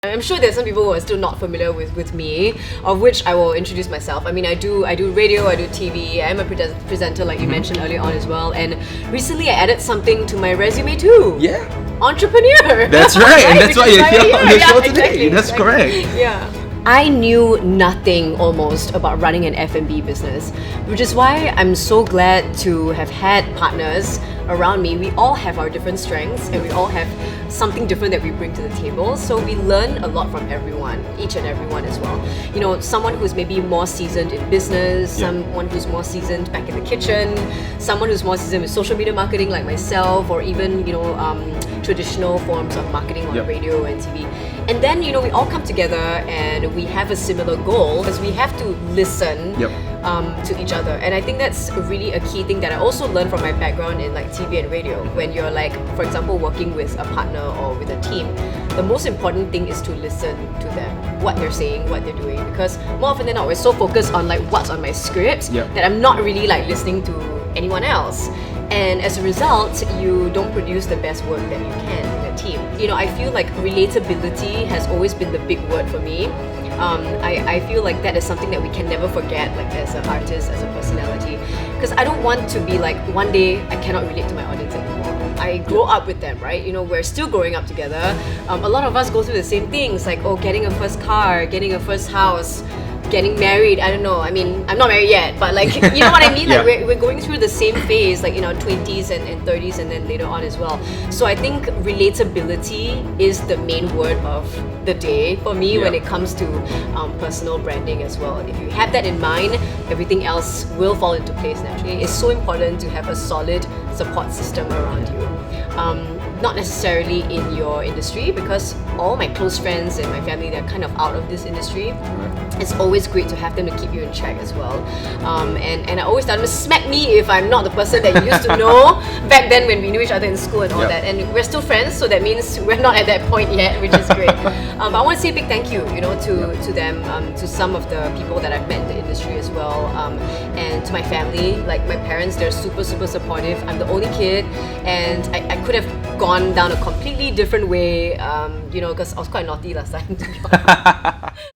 I'm sure there's some people who are still not familiar with me, of which I will introduce myself. I mean, I do radio, I do TV, I'm a presenter like you mentioned earlier on as well, and recently I added something to my resume too. Yeah. Entrepreneur! That's right, and that's why you're here on the show Exactly, today. That's correct. Yeah. I knew nothing almost about running an F&B business, which is why I'm so glad to have had partners around me. We all have our different strengths and we all have something different that we bring to the table. So we learn a lot from everyone, each and everyone as well. You know, someone who's maybe more seasoned in business, someone who's more seasoned back in the kitchen, someone who's more seasoned with social media marketing like myself, or even, you know, traditional forms of marketing on radio and TV. And then, you know, we all come together and we have a similar goal because we have to listen to each other. And I think that's really a key thing that I also learned from my background in like TV and radio. When you're like, for example, working with a partner or with a team, the most important thing is to listen to them, what they're saying, what they're doing. Because more often than not, we're so focused on like what's on my script that I'm not really like listening to anyone else. And as a result, you don't produce the best work that you can in a team. You know, I feel like relatability has always been the big word for me. I feel like that is something that we can never forget, like as an artist, as a personality. Because I don't want to be like, one day I cannot relate to my audience anymore. I grow up with them, right? You know, we're still growing up together. A lot of us go through the same things, like, oh, getting a first car, getting a first house, getting married. I don't know. I mean, I'm not married yet, but like, you know what I mean? Like we're going through the same phase, like in our 20s and 30s and then later on as well. So I think relatability is the main word of the day for me when it comes to personal branding as well. If you have that in mind, everything else will fall into place naturally. It's so important to have a solid support system around you. Not necessarily in your industry, because all my close friends and my family, they're kind of out of this industry. It's always great to have them to keep you in check as well. And I always tell them, smack me if I'm not the person that you used to know back then when we knew each other in school and all that. And we're still friends, so that means we're not at that point yet, which is great. But I want to say a big thank you, you know, to them, to some of the people that I've met in the industry as well, and to my family. Like my parents, they're super supportive. I'm the only kid, and I could have gone down a completely different way, you know, because I was quite naughty last time, to be honest.